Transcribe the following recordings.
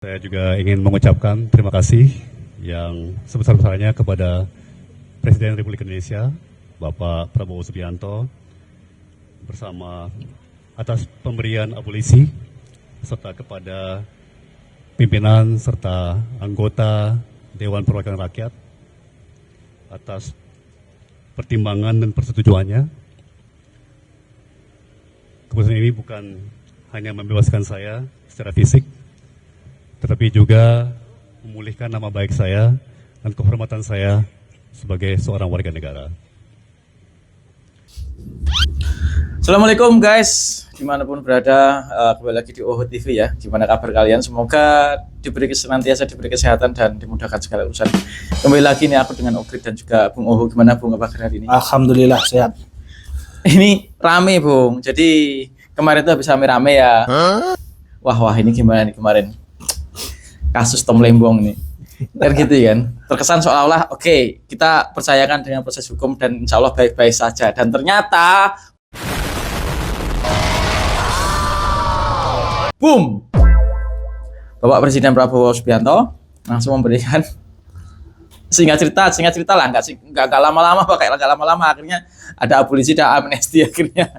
Saya juga ingin mengucapkan terima kasih yang sebesar-besarnya kepada Presiden Republik Indonesia, Bapak Prabowo Subianto, bersama atas pemberian abolisi, serta kepada pimpinan serta anggota Dewan Perwakilan Rakyat atas pertimbangan dan persetujuannya. Keputusan ini bukan hanya membebaskan saya secara fisik, tetapi juga memulihkan nama baik saya dan kehormatan saya sebagai seorang warga negara. Assalamualaikum guys, dimanapun berada, kembali lagi di OHO TV ya. Gimana kabar kalian? Semoga senantiasa diberi kesehatan dan dimudahkan segala urusan. Kembali lagi nih aku dengan Ogrit dan juga Bung OHO. Gimana Bung, apa kabar hari ini? Alhamdulillah sehat. Ini rame Bung, jadi kemarin tuh habis rame-rame ya. Wah ini gimana nih kemarin? Kasus Tom Lembong nih, kan gitu kan, terkesan seolah-olah oke, kita percayakan dengan proses hukum dan insya Allah baik-baik saja, dan ternyata boom, Bapak Presiden Prabowo Subianto langsung memberikan singkat cerita lah, nggak lama-lama, akhirnya ada abolisi dan amnesti akhirnya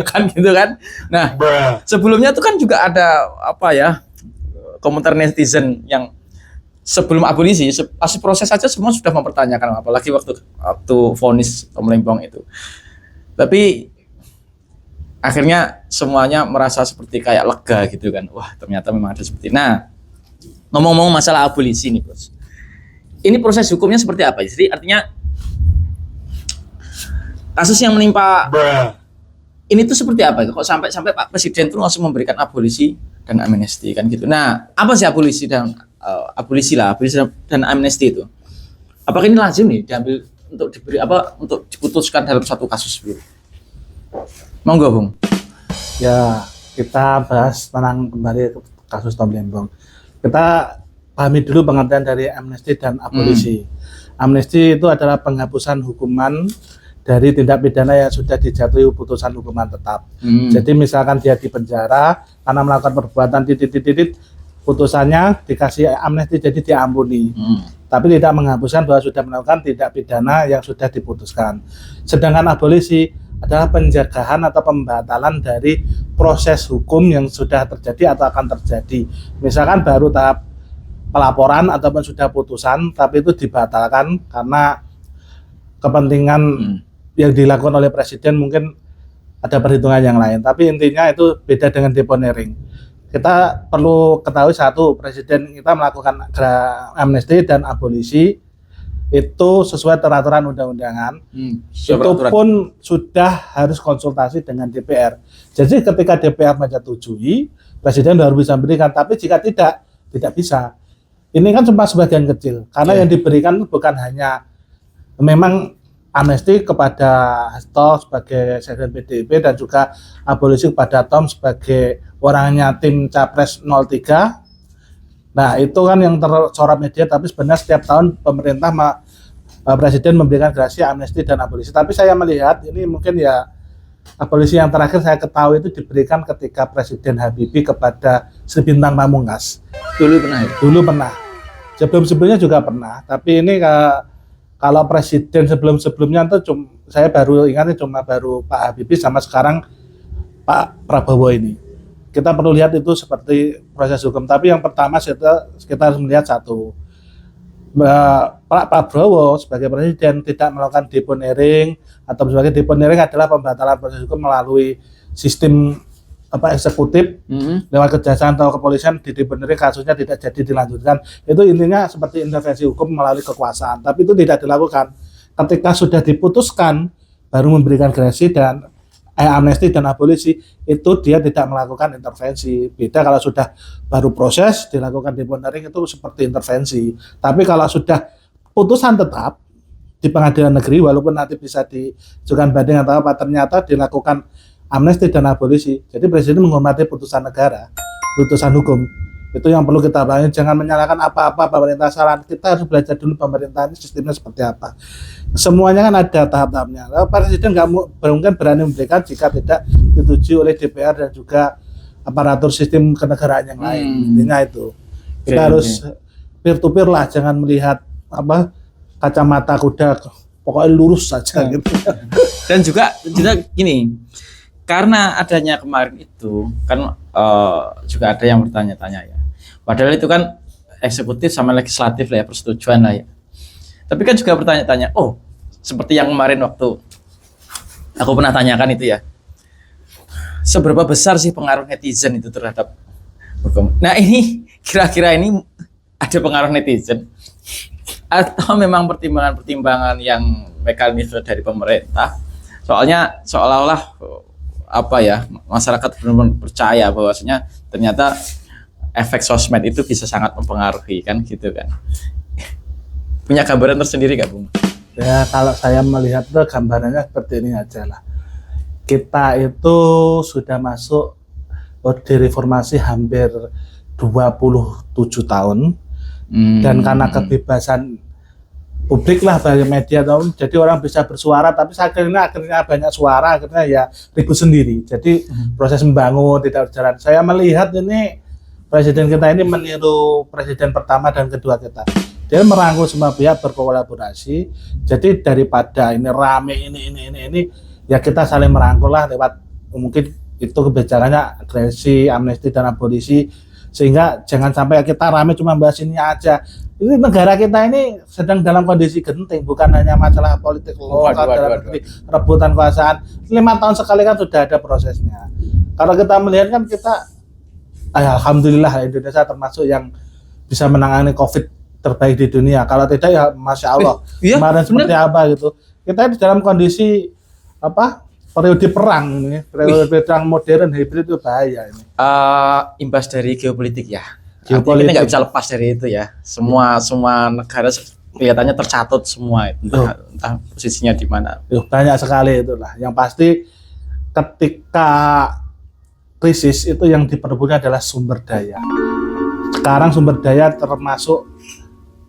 kan gitu kan. Nah sebelumnya tuh kan juga ada apa ya, komentar netizen yang sebelum abolisi, pas proses saja semua sudah mempertanyakan, apalagi waktu vonis Tom Lembong itu. Tapi akhirnya semuanya merasa seperti kayak lega gitu kan. Wah ternyata memang ada seperti. Nah ngomong-ngomong masalah abolisi nih bos, ini proses hukumnya seperti apa? Jadi artinya kasus yang menimpa ini tuh seperti apa? Kok sampai Pak Presiden tuh langsung memberikan abolisi dan amnesti kan gitu. Nah, apa sih abolisi dan amnesti itu? Apakah ini lazim nih diambil untuk diberi untuk diputuskan dalam satu kasus gitu? Monggo, Bung. Ya, kita bahas tentang kembali kasus Tom Lembong. Kita pahami dulu pengertian dari amnesti dan abolisi. Amnesti itu adalah penghapusan hukuman dari tindak pidana yang sudah dijatuhi putusan hukuman tetap. Jadi misalkan dia di penjara karena melakukan perbuatan titik, putusannya dikasih amnesti, jadi diampuni. Tapi tidak menghapuskan bahwa sudah melakukan tindak pidana yang sudah diputuskan. Sedangkan abolisi adalah pencegahan atau pembatalan dari proses hukum yang sudah terjadi atau akan terjadi. Misalkan baru tahap pelaporan ataupun sudah putusan, tapi itu dibatalkan karena kepentingan yang dilakukan oleh Presiden, mungkin ada perhitungan yang lain. Tapi intinya itu beda dengan deponering. Kita perlu ketahui satu, Presiden kita melakukan amnesti dan abolisi itu sesuai peraturan undang-undangan. Itu pun sudah harus konsultasi dengan DPR. Jadi ketika DPR menyetujui, Presiden baru bisa memberikan. Tapi jika tidak bisa. Ini kan cuma sebagian kecil. Karena yang diberikan bukan hanya memang amnesti kepada Hasto sebagai sekjen PDIP dan juga abolisi kepada Tom sebagai orangnya tim Capres 03. Nah itu kan yang tersorot media, tapi sebenarnya setiap tahun pemerintah Presiden memberikan gerasi amnesti dan abolisi. Tapi saya melihat ini mungkin ya abolisi yang terakhir saya ketahui itu diberikan ketika Presiden Habibie kepada Sri Bintang Pamungkas. Dulu pernah. Sebelumnya juga pernah. Tapi ini kalau Presiden sebelumnya itu saya baru ingat cuma baru Pak Habibie sama sekarang Pak Prabowo ini. Kita perlu lihat itu seperti proses hukum. Tapi yang pertama kita harus melihat satu, Pak Prabowo sebagai Presiden tidak melakukan deponering, atau sebagai deponering adalah pembatalan proses hukum melalui sistem eksekutif lewat kejaksaan atau kepolisian, di deponering kasusnya tidak jadi dilanjutkan. Itu intinya seperti intervensi hukum melalui kekuasaan, tapi itu tidak dilakukan. Ketika sudah diputuskan baru memberikan gerasi dan amnesti dan abolisi, itu dia tidak melakukan intervensi. Beda kalau sudah baru proses dilakukan deponering, itu seperti intervensi. Tapi kalau sudah putusan tetap di pengadilan negeri, walaupun nanti bisa diajukan banding atau apa, ternyata dilakukan amnesti dan abolisi. Jadi Presiden menghormati putusan negara, putusan hukum. Itu yang perlu kita pahami. Jangan menyalahkan apa-apa pemerintah salah. Kita harus belajar dulu pemerintah ini sistemnya seperti apa. Semuanya kan ada tahap-tahapnya. Presiden nggak mungkin berani memberikan jika tidak disetujui oleh DPR dan juga aparatur sistem kenegaraan yang lain. Intinya itu. Kita harus peer to peer lah, jangan melihat apa kacamata kuda, pokoknya lurus saja gitu. Dan juga gini, karena adanya kemarin itu kan juga ada yang bertanya-tanya ya. Padahal itu kan eksekutif sama legislatif lah ya, persetujuan lah ya. Tapi kan juga bertanya-tanya, oh seperti yang kemarin waktu aku pernah tanyakan itu ya, seberapa besar sih pengaruh netizen itu terhadap hukum? Nah ini kira-kira ini ada pengaruh netizen atau memang pertimbangan-pertimbangan yang mekanisme dari pemerintah? Soalnya seolah-olah apa ya, masyarakat benar-benar percaya bahwasanya ternyata efek sosmed itu bisa sangat mempengaruhi kan gitu kan. Punya gambaran tersendiri gak Bung? Ya kalau saya melihat tuh gambarannya seperti ini aja lah. Kita itu sudah masuk di reformasi hampir 27 tahun. Dan karena kebebasan publik lah bagi media, jadi orang bisa bersuara, tapi akhirnya banyak suara, akhirnya ya ribut sendiri. Jadi proses membangun tidak berjalan. Saya melihat ini presiden kita ini meniru presiden pertama dan kedua kita. Dia merangkul semua pihak berkolaborasi. Jadi daripada ini rame ini ya kita saling merangkul lah lewat mungkin itu kebijakannya agresi, amnesti dan abolisi, sehingga jangan sampai kita rame cuma bahas ini aja. Ini negara kita ini sedang dalam kondisi genting, bukan hanya masalah politik lokal dalam negeri, rebutan kekuasaan. 5 tahun sekali kan sudah ada prosesnya. Kalau kita melihat kan kita alhamdulillah Indonesia termasuk yang bisa menangani COVID terbaik di dunia. Kalau tidak ya masya Allah. Kemarin seperti apa gitu. Kita di dalam kondisi apa? Periode perang ini, periode perang modern hibrid itu bahaya ini. Imbas dari geopolitik ya. Geopolitik. Kita nggak bisa lepas dari itu ya. Semua negara kelihatannya tercatut semua itu. Entah posisinya di mana. Banyak sekali itulah. Yang pasti ketika krisis itu yang diperlukan adalah sumber daya. Sekarang sumber daya termasuk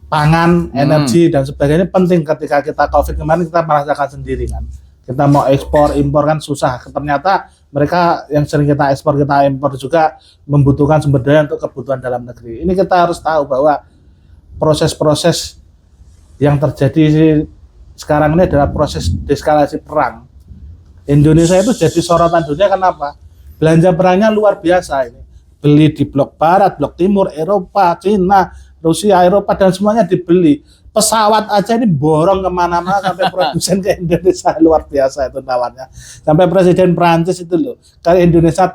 pangan, energi dan sebagainya penting. Ketika kita COVID kemarin kita merasakan sendiri kan. Kita mau ekspor, impor kan susah. Ternyata mereka yang sering kita ekspor, kita impor juga membutuhkan sumber daya untuk kebutuhan dalam negeri. Ini kita harus tahu bahwa proses-proses yang terjadi sekarang ini adalah proses deeskalasi perang. Indonesia itu jadi sorotan dunia kenapa? Belanja perangnya luar biasa ini. Beli di blok barat, blok timur, Eropa, Cina, Rusia, Eropa dan semuanya dibeli. Pesawat aja ini borong kemana-mana sampai produsen ke Indonesia, luar biasa itu tawarnya. Sampai presiden Prancis itu loh, kalau Indonesia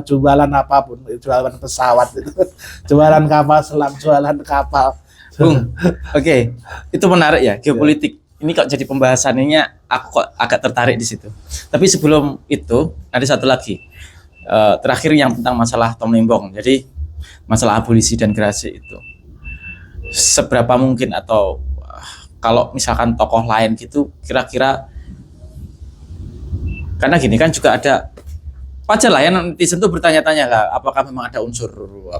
jualan apapun, jualan pesawat itu, jualan kapal selam, jualan kapal. Bung, oke, itu menarik ya geopolitik. Ini kok jadi pembahasannya, aku kok agak tertarik di situ. Tapi sebelum itu ada satu lagi, terakhir yang tentang masalah Tom Limbong. Jadi masalah abolisi dan gerasi itu. Seberapa mungkin atau kalau misalkan tokoh lain gitu kira-kira, karena gini kan juga ada wajar lah ya netizen tuh bertanya-tanya lah apakah memang ada unsur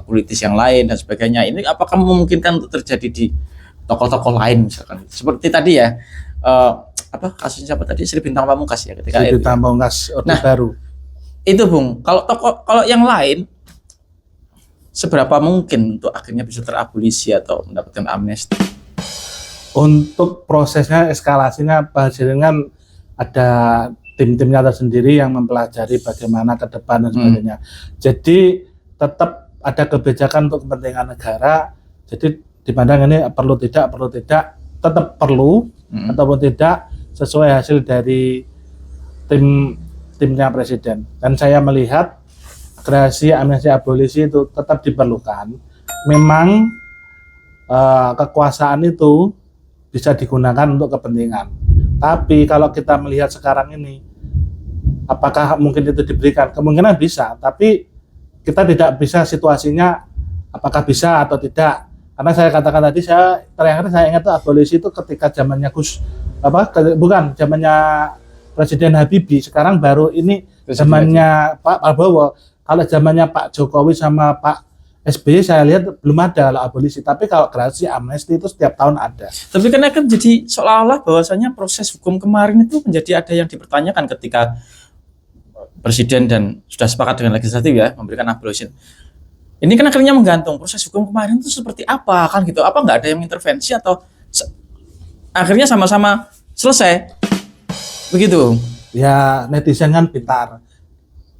politis yang lain dan sebagainya. Ini apakah memungkinkan untuk terjadi di tokoh-tokoh lain misalkan seperti tadi ya apa kasusnya siapa tadi, Sri Bintang Pamungkas ya ketika Sri Bintang Pamungkas Orde Baru. Itu Bung, kalau yang lain seberapa mungkin untuk akhirnya bisa terabolisi atau mendapatkan amnesti? Untuk prosesnya, eskalasinya, kan ada tim-timnya tersendiri yang mempelajari bagaimana ke depan dan sebagainya. Jadi tetap ada kebijakan untuk kepentingan negara. Jadi dipandang ini perlu tidak, tetap perlu ataupun tidak sesuai hasil dari timnya presiden. Dan saya melihat gerasi, amnesti, abolisi itu tetap diperlukan. Memang kekuasaan itu bisa digunakan untuk kepentingan. Tapi kalau kita melihat sekarang ini, apakah mungkin itu diberikan? Kemungkinan bisa, tapi kita tidak bisa situasinya apakah bisa atau tidak. Karena saya katakan tadi, terakhir saya ingat itu abolisi itu ketika zamannya zamannya Presiden Habibie. Sekarang baru ini zamannya Pak Prabowo. Kalau zamannya Pak Jokowi sama Pak SBY saya lihat belum ada abolisi. Tapi kalau gerasi, amnesti itu setiap tahun ada. Tapi kan akan jadi seolah-olah bahwasanya proses hukum kemarin itu menjadi ada yang dipertanyakan ketika presiden dan sudah sepakat dengan legislatif ya memberikan abolisi. Ini kan akhirnya menggantung proses hukum kemarin itu seperti apa kan gitu. Apa nggak ada yang intervensi atau akhirnya sama-sama selesai begitu? Ya netizen kan pintar.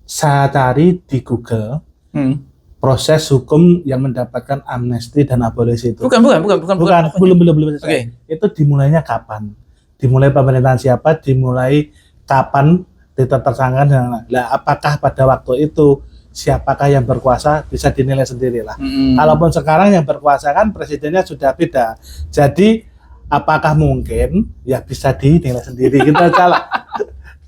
Saya cari di Google proses hukum yang mendapatkan amnesti dan abolisi itu. Bukan. Belum. Oke. Itu dimulainya kapan? Dimulai pemerintahan siapa? Dimulai kapan ditetapkan? Nah, apakah pada waktu itu siapakah yang berkuasa bisa dinilai sendirilah. Kalaupun sekarang yang berkuasa kan presidennya sudah beda. Jadi apakah mungkin ya bisa dinilai sendiri kita salah.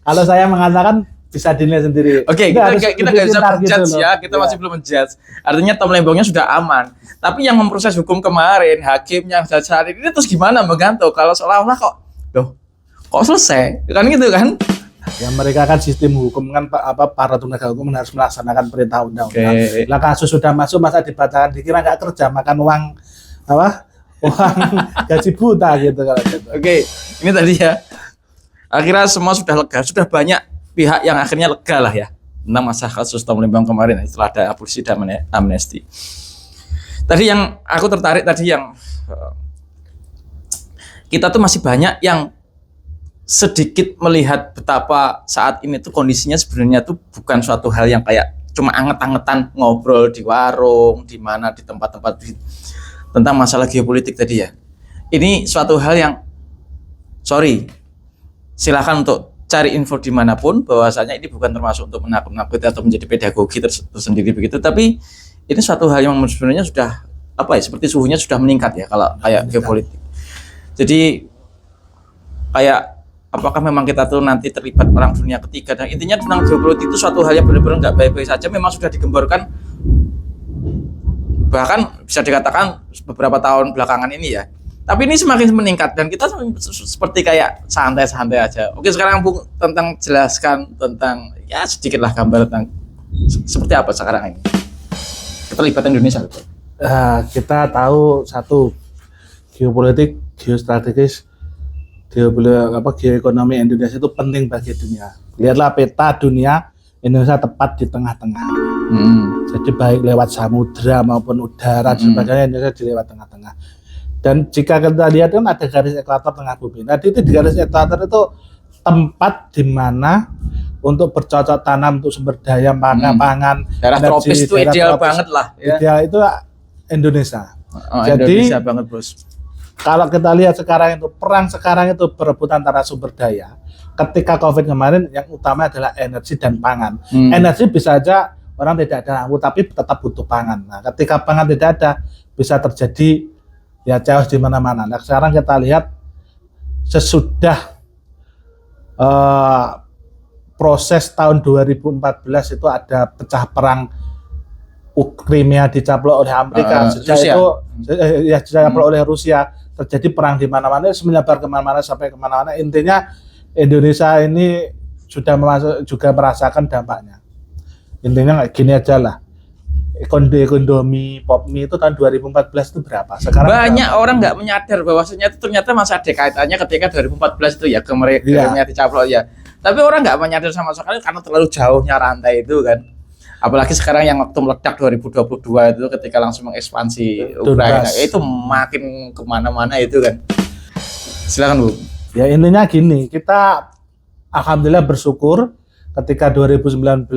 Kalau saya mengatakan bisa dinilai sendiri. Oke, kita nggak bisa menjudge ya, kita masih belum menjudge. Artinya Tom Lembongnya sudah aman. Tapi yang memproses hukum kemarin, hakimnya yang saat ini terus gimana menggantung? Kalau seolah-olah kok selesai, kan gitu kan? Ya mereka kan sistem hukum kan para penegak hukum harus melaksanakan perintah undang-undang. Okay. Lah kasus sudah masuk masa dibatalkan, dikira nggak kerja makan uang uang gaji buta gitu kalau gitu. Oke, ini tadi ya. Akhirnya semua sudah lega, sudah banyak pihak yang akhirnya lega lah ya tentang masalah kasus Tom Lembong kemarin setelah ada abolisi dan amnesti. Tadi yang aku tertarik tadi yang kita tuh masih banyak yang sedikit melihat betapa saat ini tuh kondisinya sebenarnya tuh bukan suatu hal yang kayak cuma anget-angetan ngobrol di warung, di mana di tempat-tempat tentang masalah geopolitik tadi ya. Ini suatu hal yang silakan untuk cari info dimanapun bahwasanya ini bukan termasuk untuk menakut-nakuti atau menjadi pedagogi tersendiri begitu, tapi ini suatu hal yang sebenarnya sudah seperti suhunya sudah meningkat ya kalau kayak geopolitik. Jadi kayak apakah memang kita tuh nanti terlibat perang dunia ketiga, dan intinya tentang geopolitik itu suatu hal yang benar-benar nggak baik-baik saja, memang sudah digemborkan bahkan bisa dikatakan beberapa tahun belakangan ini ya. Tapi ini semakin meningkat dan kita seperti kayak santai-santai aja. Oke, sekarang Bung tentang jelaskan tentang ya sedikitlah gambar tentang seperti apa sekarang ini keterlibatan Indonesia. Kita tahu satu, geopolitik, geostrategis, geoekonomi Indonesia itu penting bagi dunia. Lihatlah peta dunia, Indonesia tepat di tengah-tengah. Jadi baik lewat samudra maupun udara dan sebagainya, Indonesia di lewat tengah-tengah. Dan jika kita lihat kan ada garis ekuator tengah bumi. Nah, itu di garis ekuator itu tempat di mana untuk bercocok tanam untuk sumber daya pangan, daerah tropis itu ideal banget lah. Ya. Ideal itu Indonesia. Jadi Indonesia banget, Bos. Kalau kita lihat sekarang itu perang sekarang itu berebutan antara sumber daya. Ketika COVID kemarin yang utama adalah energi dan pangan. Energi bisa aja orang tidak ada lampu tapi tetap butuh pangan. Nah, ketika pangan tidak ada bisa terjadi ya chaos di mana-mana. Nah, sekarang kita lihat sesudah proses tahun 2014 itu ada pecah perang Crimea dicaplok oleh Amerika. Sejak itu dicaplok oleh Rusia, terjadi perang di mana-mana, menyebar kemana-mana sampai kemana-mana. Intinya Indonesia ini sudah juga merasakan dampaknya. Intinya gini aja lah. Ekonomi popmi itu tahun 2014 itu berapa? Sekarang banyak orang nggak menyadar bahwasanya itu ternyata masih ada kaitannya ketika 2014 itu ya Crimea dicaplok ya. Tapi orang nggak menyadar sama sekali karena terlalu jauhnya rantai itu kan. Apalagi sekarang yang waktu meledak 2022 itu ketika langsung mengekspansi Ukraina, itu makin kemana-mana itu kan. Silakan Bu. Ya intinya gini, kita alhamdulillah bersyukur ketika 2019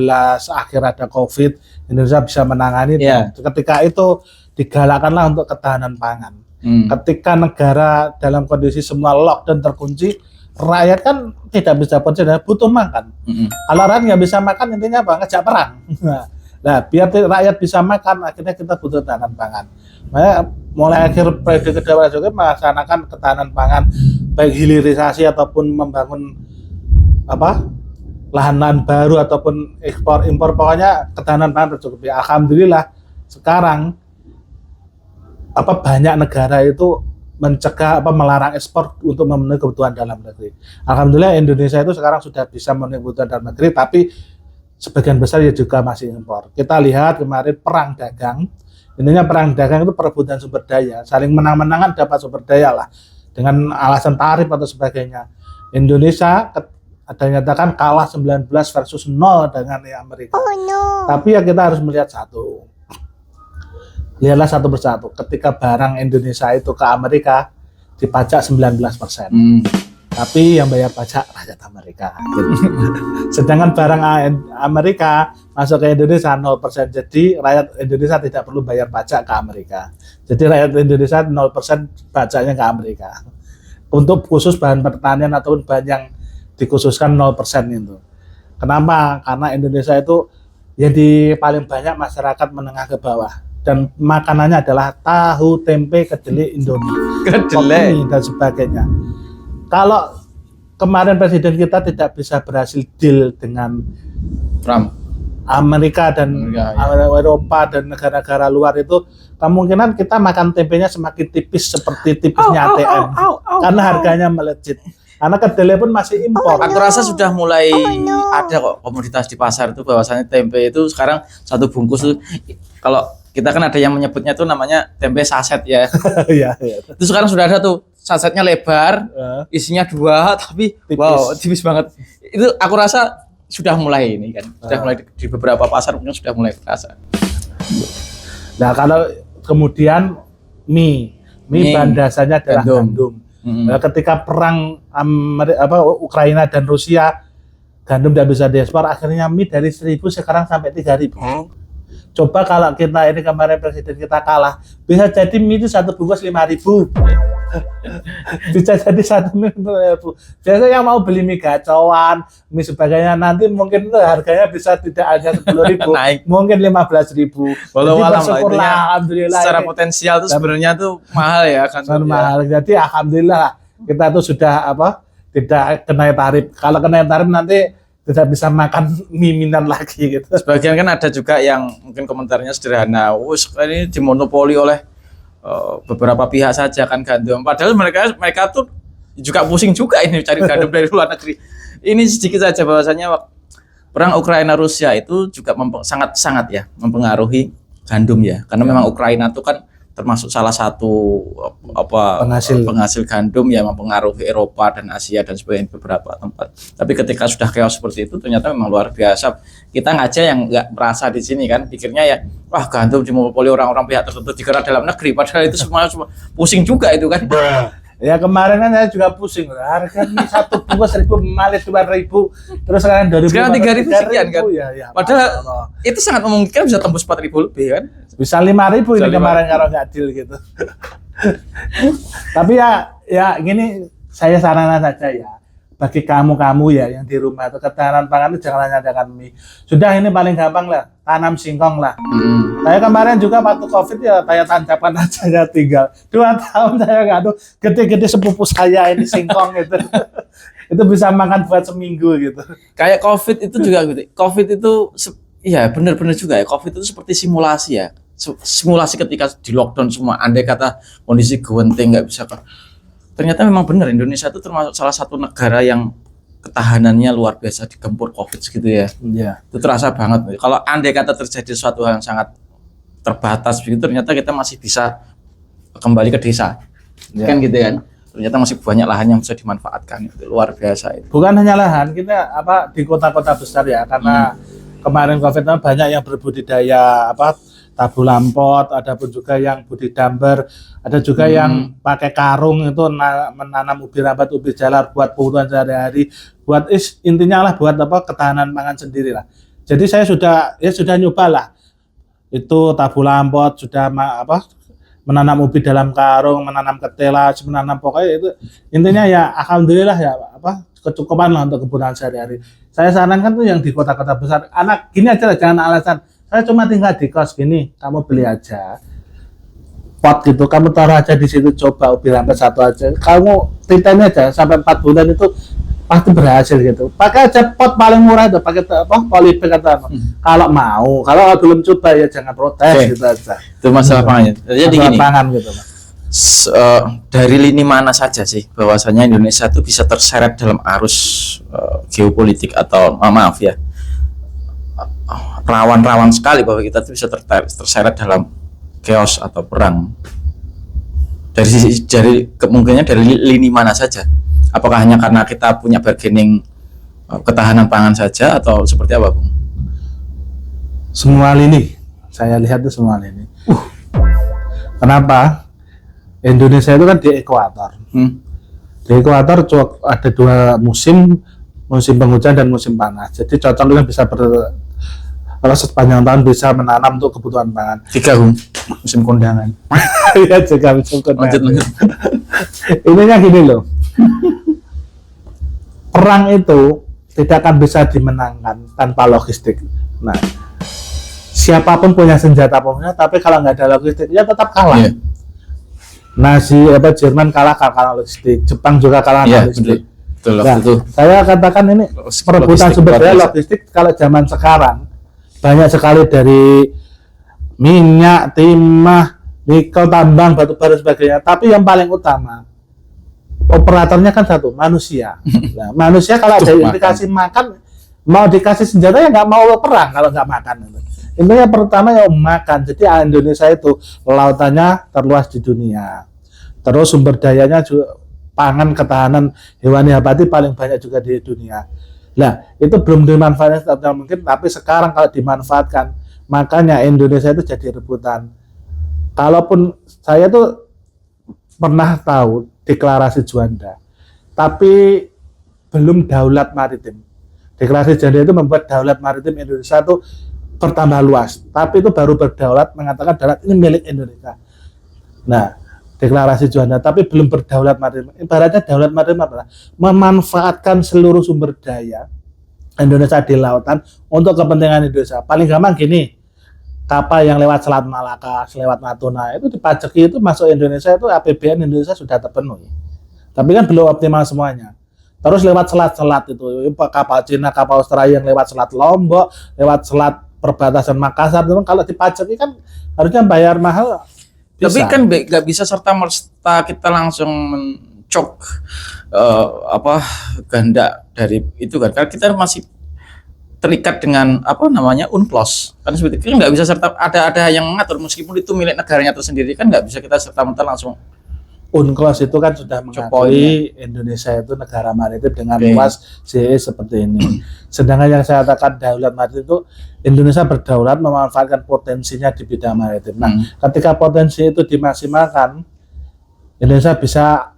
akhir ada COVID, Indonesia bisa menangani. Ketika itu digalakkanlah untuk ketahanan pangan. Ketika negara dalam kondisi semua lockdown terkunci, rakyat kan tidak bisa bekerja, butuh makan. Kalau rakyat nggak bisa makan, intinya apa? Ngejak perang. Nah, biar rakyat bisa makan, akhirnya kita butuh ketahanan pangan. Makanya mulai akhir periode kedua Jokowi melaksanakan ketahanan pangan, baik hilirisasi ataupun membangun lahan-lahan baru ataupun ekspor impor, pokoknya ketahanan pangan tercukupi. Alhamdulillah sekarang banyak negara itu mencegah melarang ekspor untuk memenuhi kebutuhan dalam negeri. Alhamdulillah Indonesia itu sekarang sudah bisa memenuhi kebutuhan dalam negeri, tapi sebagian besar ya juga masih impor. Kita lihat kemarin perang dagang. Intinya perang dagang itu perebutan sumber daya, saling menang-menangan dapat sumber daya lah dengan alasan tarif atau sebagainya. Indonesia ada nyatakan kalah 19 versus 0 dengan Amerika. Oh no. Tapi ya kita harus melihat satu. Lihatlah satu persatu. Ketika barang Indonesia itu ke Amerika dipajak 19%. Tapi yang bayar pajak rakyat Amerika. Sedangkan barang Amerika masuk ke Indonesia 0%. Jadi rakyat Indonesia tidak perlu bayar pajak ke Amerika. Jadi rakyat Indonesia 0% pajaknya ke Amerika. Untuk khusus bahan pertanian ataupun bahan yang dikhususkan 0% itu. Kenapa? Karena Indonesia itu yang paling banyak masyarakat menengah ke bawah. Dan makanannya adalah tahu, tempe, kedelai, Indomie, Kedelai dan sebagainya. Kalau kemarin presiden kita tidak bisa berhasil deal dengan Trump, Amerika dan Eropa dan negara-negara luar itu, kemungkinan kita makan tempenya semakin tipis seperti tipisnya ATM karena harganya melejit. Karena kedelai pun masih impor. Aku rasa sudah mulai ada kok komoditas di pasar itu bahwasanya tempe itu sekarang satu bungkus tuh, kalau kita kan ada yang menyebutnya tuh namanya tempe saset ya. Iya. Itu sekarang sudah ada tuh sasetnya lebar, isinya 2 tapi Tipis. wow tipis banget. Itu aku rasa sudah mulai ini kan, sudah mulai di beberapa pasar mungkin sudah mulai terasa. Nah kalau kemudian mie bahan dasarnya adalah gandum. Nah, ketika perang Ukraina dan Rusia, gandum tidak bisa diekspor, akhirnya mie dari 1.000 sekarang sampai 3.000. Coba kalau kita ini kemarin presiden kita kalah, bisa jadi mie itu satu bungkus 5.000. Bisa jadi satu mie 5.000. Biasanya yang mau beli mie gacoan, mie sebagainya nanti mungkin itu harganya bisa tidak hanya 10.000, mungkin 15.000. Walau alam bersyukurlah, alhamdulillah. Secara potensial tuh sebenarnya tuh mahal ya kan. Mahal. Jadi alhamdulillah kita tuh sudah tidak kena tarif. Kalau kena tarif nanti tidak bisa makan miminan lagi gitu. Sebagian kan ada juga yang mungkin komentarnya sederhana, ini dimonopoli oleh beberapa pihak saja kan gandum. Padahal mereka tuh juga pusing juga ini cari gandum dari luar negeri. Ini sedikit saja bahwasanya perang Ukraina Rusia itu juga sangat ya mempengaruhi gandum ya. Karena memang Ukraina itu kan termasuk salah satu penghasil gandum yang mempengaruhi Eropa dan Asia dan sebagainya beberapa tempat. Tapi ketika sudah chaos seperti itu ternyata memang luar biasa. Kita aja yang nggak merasa di sini kan pikirnya ya wah gandum dimonopoli orang-orang pihak tertentu digerak dalam negeri, padahal itu semua pusing juga itu kan. Ya kemarin kan saya juga pusing, harga mie satu bungkus 1.000 malis 2.000, terus sekarang 2.000, sekarang 3.000 sekian kan. Ya, padahal itu sangat memungkinkan bisa tembus 4.000 lebih kan. Bisa 5.000 ini kemarin kalau nggak deal gitu. Tapi ya gini, saya saranan saja ya bagi kamu ya yang di rumah itu ketahanan pangan itu jangan hanya dengan mie. Sudah ini paling gampang lah, tanam singkong lah. Saya kemarin juga waktu COVID ya saya tancapkan aja ya tinggal 2 tahun saya nggak gede-gede sepupu saya ini singkong gitu. Itu bisa makan buat seminggu gitu. Kayak COVID itu juga gitu. COVID itu iya benar-benar juga ya. COVID itu seperti simulasi ya. Simulasi ketika di lockdown semua. Andai kata kondisi genting nggak bisa kan. Ternyata memang benar Indonesia itu termasuk salah satu negara yang ketahanannya luar biasa digempur COVID gitu ya. Iya. Itu terasa banget. Kalau andai kata terjadi suatu hal yang sangat terbatas begitu, ternyata kita masih bisa kembali ke desa. Ya. Kan gitu kan. Ternyata masih banyak lahan yang bisa dimanfaatkan. Itu luar biasa itu. Bukan hanya lahan, kita di kota-kota besar ya, karena kemarin COVID banyak yang berbudidaya tabu lampot, ada pun juga yang budidamber, ada juga yang pakai karung itu menanam ubi rambat, ubi jalar buat kebutuhan sehari-hari, buat intinya lah buat ketahanan pangan sendiri lah. Jadi saya sudah nyoba lah itu tabu lampot, sudah menanam ubi dalam karung, menanam ketela, menanam pokoknya itu intinya ya alhamdulillah ya kecukupan lah untuk kebutuhan sehari-hari. Saya sarankan tuh yang di kota-kota besar, anak gini aja lah, jangan alasan saya cuma tinggal di kos gini, kamu beli aja pot gitu, kamu taruh aja di situ, coba ubi rambat satu aja, kamu titeni aja sampai 4 bulan itu pasti berhasil gitu. Pakai aja pot paling murah itu, pakai polybag atau kalau mau, kalau belum coba ya jangan protes gitu aja. Itu masalah pangan. Jadi gini, pangan gitu. Dari lini mana saja sih bahwasanya Indonesia itu bisa terseret dalam arus geopolitik atau maaf ya rawan-rawan sekali bahwa kita itu bisa terseret dalam chaos atau perang. Dari kemungkinan dari lini mana saja? Apakah hanya karena kita punya bargaining ketahanan pangan saja atau seperti apa, Bung? Semua lini. Saya lihat itu semua lini. Kenapa? Indonesia itu kan di ekuator. Di ekuator ada 2 musim, musim penghujan dan musim panas. Jadi cocok kan bisa kalau sepanjang tahun bisa menanam untuk kebutuhan pangan. 3 musim kondangan. Iya juga musim Lanjut. Ininya gini loh. Perang itu tidak akan bisa dimenangkan tanpa logistik. Nah, siapapun punya senjata punya, tapi kalau nggak ada logistik, ya tetap kalah. Iya. Jerman kalah karena logistik, Jepang juga kalah karena Iya, logistik. betul. Nah, saya katakan ini perebutan sumber daya logistik kalau zaman sekarang banyak sekali dari minyak, timah, nikel, tambang, batu bara sebagainya. Tapi yang paling utama operatornya kan satu, manusia. Nah, manusia kalau ada indikasi makan, mau dikasih senjata ya nggak mau perang kalau nggak makan. Intinya pertama ya makan. Jadi Indonesia itu lautannya terluas di dunia. Terus sumber dayanya juga pangan, ketahanan hewani nabati paling banyak juga di dunia. Nah, itu belum dimanfaatkan setelah mungkin, tapi sekarang kalau dimanfaatkan, makanya Indonesia itu jadi rebutan. Kalaupun saya tuh pernah tahu deklarasi Juanda, tapi belum daulat maritim. Deklarasi Juanda itu membuat daulat maritim Indonesia itu bertambah luas, tapi itu baru berdaulat mengatakan daulat ini milik Indonesia. Nah, deklarasi Juanda, tapi belum berdaulat maritim. Ibaratnya daulat maritim adalah memanfaatkan seluruh sumber daya Indonesia di lautan untuk kepentingan Indonesia. Paling gampang gini, kapal yang lewat Selat Malaka, lewat Natuna itu dipajaki itu masuk Indonesia itu APBN Indonesia sudah terpenuhi. Tapi kan belum optimal semuanya. Terus lewat selat-selat itu, kapal Cina, kapal Australia yang lewat Selat Lombok, lewat selat perbatasan Makassar, itu kalau dipajaki kan harusnya bayar mahal. Bisa. Tapi kan nggak bisa serta merta kita langsung mencok kehendak dari itu kan, karena kita masih terikat dengan UNCLOS kan, seperti itu nggak bisa serta ada yang mengatur meskipun itu milik negaranya tersendiri kan, nggak bisa kita serta merta langsung. UNCLOS itu kan sudah mengakui Indonesia itu negara maritim dengan luas CE seperti ini. Sedangkan yang saya katakan daulat maritim itu Indonesia berdaulat memanfaatkan potensinya di bidang maritim. Nah, ketika potensi itu dimaksimalkan, Indonesia bisa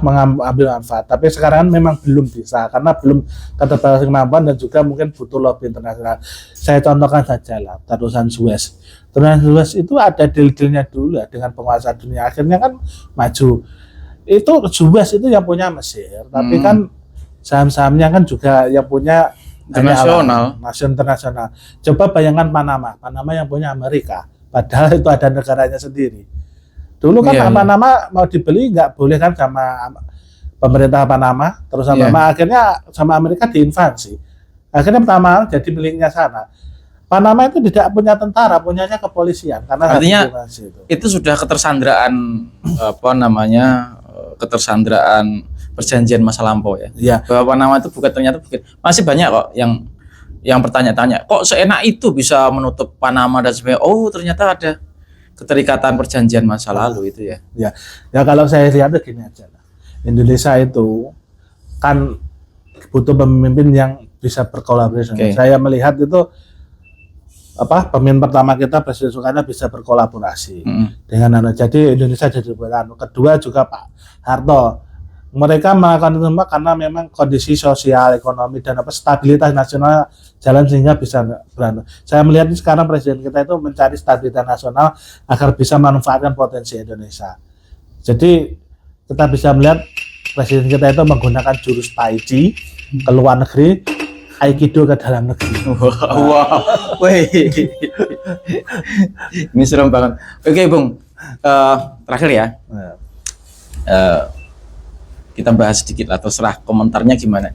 mengambil manfaat. Tapi sekarang memang belum bisa karena belum keterbatasan kemampuan dan juga mungkin butuh lobby internasional. Saya contohkan saja lah, terusan Suez. Terusan Suez itu ada deal-dealnya dulu ya dengan penguasa dunia. Akhirnya kan maju. Itu Suez itu yang punya Mesir, tapi kan saham-sahamnya kan juga yang punya internasional. Coba bayangkan Panama yang punya Amerika, padahal itu ada negaranya sendiri. Dulu kan Panama mau dibeli nggak boleh kan sama pemerintah Panama, terus akhirnya sama Amerika diinvasi. Akhirnya Panama jadi miliknya sana. Panama itu tidak punya tentara, punyanya kepolisian karena artinya itu sudah ketersandraan ketersandraan perjanjian masa lampau ya. Bahwa Panama itu ternyata masih banyak kok yang bertanya-tanya, kok seenak itu bisa menutup Panama dan sebagainya. Oh, ternyata ada keterikatan perjanjian masa lalu itu ya. Ya kalau saya lihat gini aja lah. Indonesia itu kan butuh pemimpin yang bisa berkolaborasi. Saya melihat itu pemimpin pertama kita Presiden Soekarno bisa berkolaborasi dengan jadi Indonesia jadi beranu. Kedua juga Pak Harto. Mereka melakukan itu semua karena memang kondisi sosial, ekonomi dan stabilitas nasional jalan sehingga bisa beranu. Saya melihat sekarang presiden kita itu mencari stabilitas nasional agar bisa memanfaatkan potensi Indonesia. Jadi kita bisa melihat presiden kita itu menggunakan jurus Tai Chi ke luar negeri, Aikido ke dalam negeri. Wow. Ini serem banget. Oke, Bung. Terakhir ya. Kita bahas sedikit lah, terserah komentarnya gimana.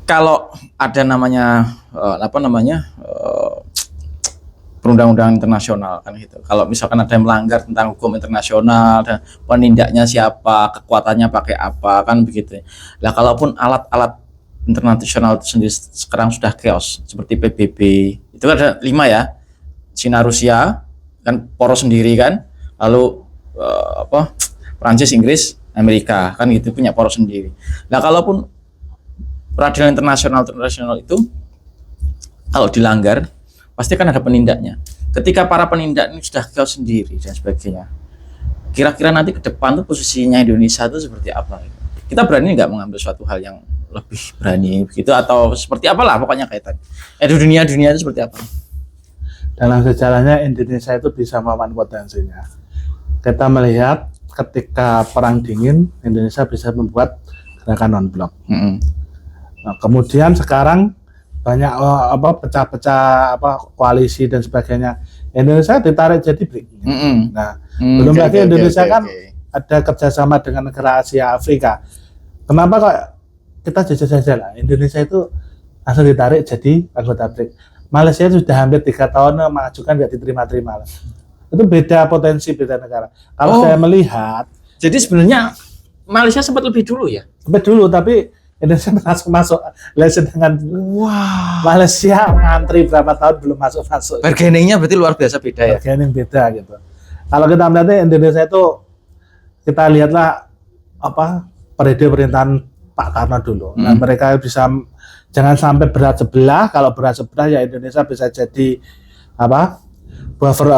Kalau ada perundang-undangan internasional kan gitu. Kalau misalkan ada yang melanggar tentang hukum internasional dan penindaknya siapa, kekuatannya pakai apa kan begitu. Lah kalaupun alat-alat internasional itu sendiri sekarang sudah chaos seperti PBB, itu ada 5 ya. Cina, Rusia kan poros sendiri kan. Lalu Prancis, Inggris, Amerika kan gitu punya poros sendiri. Nah, kalaupun peradilan internasional itu kalau dilanggar pasti kan ada penindaknya. ketika para penindak ini sudah kau sendiri dan sebagainya, kira-kira nanti ke depan tuh posisinya Indonesia itu seperti apa? Kita berani nggak mengambil suatu hal yang lebih berani begitu atau seperti apalah pokoknya kaitan. Di dunia itu seperti apa? Dalam sejarahnya Indonesia itu bisa melawan potensinya. Kita melihat ketika perang dingin Indonesia bisa membuat gerakan non-blok. Nah, kemudian sekarang banyak pecah-pecah koalisi dan sebagainya. Indonesia ditarik jadi BRIC. Nah, belum lagi Indonesia kan ada kerjasama dengan negara Asia Afrika. Kenapa kok kita jajal-jajal lah? Indonesia itu langsung ditarik jadi anggota BRIC. Malaysia sudah hampir 3 tahun mengajukan nggak diterima-terima lah. Itu beda potensi, beda negara. Kalau saya melihat, jadi sebenarnya Malaysia sempat lebih dulu ya? Sempat dulu, tapi Indonesia langsung masuk. Sedangkan Malaysia ngantri berapa tahun belum masuk. Bargainingnya berarti luar biasa beda ya? Bargaining beda gitu. Kalau kita melihat Indonesia itu, kita lihatlah periode pemerintahan Pak Karno dulu. Nah, mereka bisa jangan sampai berat sebelah. Kalau berat sebelah ya Indonesia bisa jadi buffer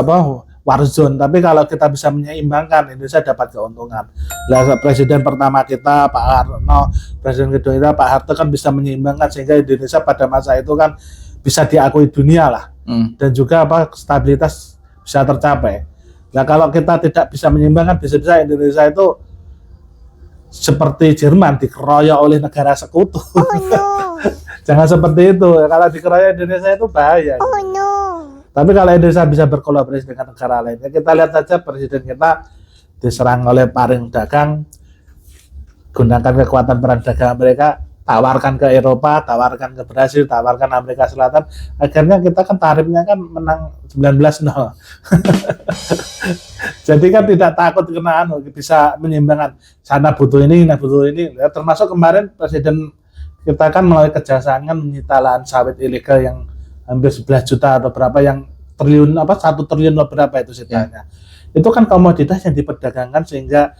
war zone. Tapi kalau kita bisa menyeimbangkan, Indonesia dapat keuntungan. Nah, presiden pertama kita Pak Karno, presiden kedua kita Pak Harto kan bisa menyeimbangkan sehingga Indonesia pada masa itu kan bisa diakui dunia lah. Dan juga stabilitas bisa tercapai. Nah, kalau kita tidak bisa menyeimbangkan, bisa-bisa Indonesia itu seperti Jerman dikeroyok oleh negara sekutu. Jangan seperti itu. Kalau dikeroyok Indonesia itu bahaya. Tapi kalau Indonesia bisa berkolaborasi dengan negara lainnya, kita lihat saja presiden kita diserang oleh paring dagang, gunakan kekuatan perang dagang mereka, tawarkan ke Eropa, tawarkan ke Brasil, tawarkan Amerika Selatan, akhirnya kita kan tarifnya kan menang 19-0. Jadi kan tidak takut kena bisa menyeimbangkan sana butuh ini, butuh ini. Ya, termasuk kemarin presiden kita kan melalui kejaksaan kan menyita lahan sawit ilegal yang hampir 11 juta atau berapa yang triliun 1 triliun berapa itu sitanya. Itu kan komoditas yang diperdagangkan sehingga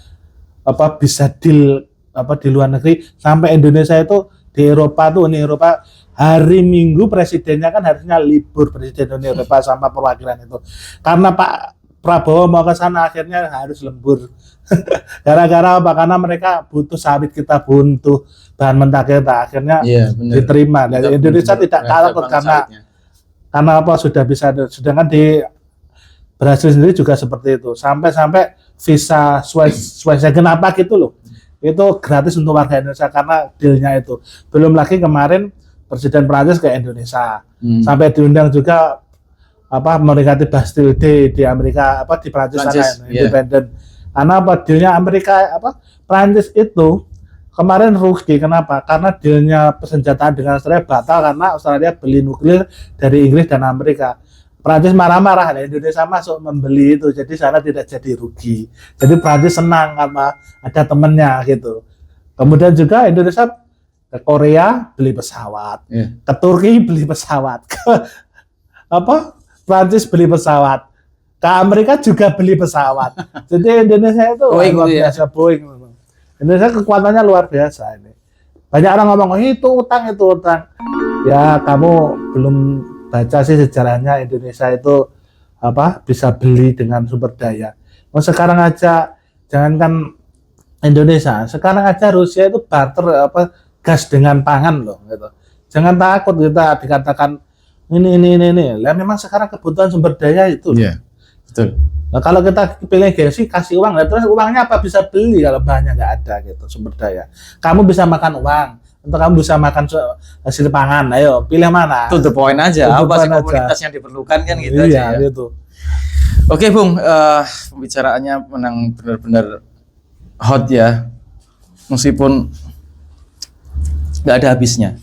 bisa deal di luar negeri sampai Indonesia itu di Eropa tuh Uni Eropa hari Minggu presidennya kan harusnya libur presiden Uni Eropa sama perwakilan itu. Karena Pak Prabowo mau ke sana akhirnya harus lembur. Gara-gara karena mereka butuh sawit kita, butuh bahan mentah kita, akhirnya diterima. Dan Indonesia tidak takut karena sudah bisa. Sedangkan di Brasil sendiri juga seperti itu. Sampai visa Schweizer kenapa gitu loh. Itu gratis untuk warga Indonesia karena dealnya itu. Belum lagi kemarin Presiden Prancis ke Indonesia. Sampai diundang juga mendekati Bastille Day di Amerika di Prancis sana independen. Karena dealnya Amerika Prancis itu kemarin rugi. Kenapa? Karena dealnya persenjataan dengan Australia batal karena Australia beli nuklir dari Inggris dan Amerika. Prancis marah-marah, Indonesia masuk membeli itu, jadi sana tidak jadi rugi. Jadi Prancis senang karena ada temennya gitu. Kemudian juga Indonesia ke Korea beli pesawat, ke Turki beli pesawat, ke Prancis beli pesawat, ke Amerika juga beli pesawat. Jadi Indonesia itu luar biasa, Boeing. Indonesia kekuatannya luar biasa ini. Banyak orang ngomong itu utang. Ya kamu belum baca sih sejarahnya Indonesia itu bisa beli dengan sumber daya. Sekarang aja jangankan Indonesia, sekarang aja Rusia itu barter gas dengan pangan loh gitu. Jangan takut kita dikatakan ini. Lah memang sekarang kebutuhan sumber daya itu. Iya. Betul. Nah, kalau kita pilih gengsi kasih uang, terus uangnya apa bisa beli kalau bahannya nggak ada gitu sumber daya. Kamu bisa makan uang. Untuk kamu bisa makan hasil pangan, ayo pilih mana? To the point aja, apa sih komunitas yang diperlukan kan gitu aja ya. Gitu. Oke Bung, pembicaraannya memang benar-benar hot ya, meskipun nggak ada habisnya.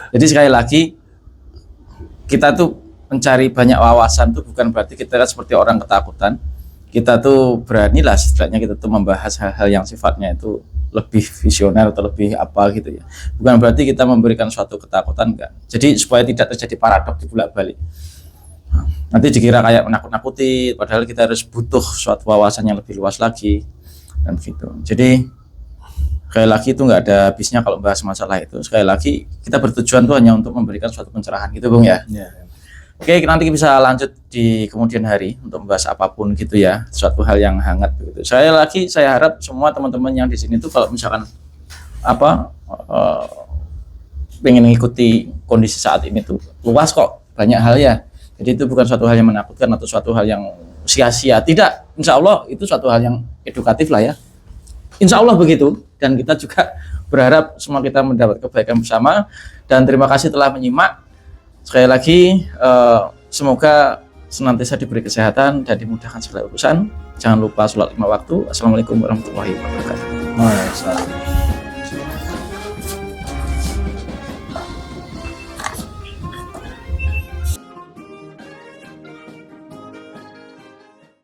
Jadi sekali lagi kita tuh mencari banyak wawasan tuh bukan berarti kita seperti orang ketakutan. Kita tuh beranilah setidaknya kita tuh membahas hal-hal yang sifatnya itu lebih visioner atau lebih apa gitu ya. Bukan berarti kita memberikan suatu ketakutan, enggak. Jadi supaya tidak terjadi paradok dibolak-balik. Nanti dikira kayak menakut-nakuti, padahal kita harus butuh suatu wawasan yang lebih luas lagi dan begitu. Jadi sekali lagi itu nggak ada habisnya kalau bahas masalah itu. Sekali lagi kita bertujuan tuh hanya untuk memberikan suatu pencerahan gitu Bung ya. Oke, nanti bisa lanjut di kemudian hari untuk membahas apapun gitu ya, suatu hal yang hangat begitu. Saya harap semua teman-teman yang di sini tuh kalau misalkan pengen mengikuti kondisi saat ini tuh luas kok, banyak hal ya. Jadi itu bukan suatu hal yang menakutkan atau suatu hal yang sia-sia. Tidak, insya Allah itu suatu hal yang edukatif lah ya. Insya Allah begitu. Dan kita juga berharap semua kita mendapat kebaikan bersama. Dan terima kasih telah menyimak. Sekali lagi, semoga senantiasa diberi kesehatan dan dimudahkan segala urusan. Jangan lupa sholat 5 waktu. Assalamualaikum warahmatullahi wabarakatuh. Waalaikumsalam.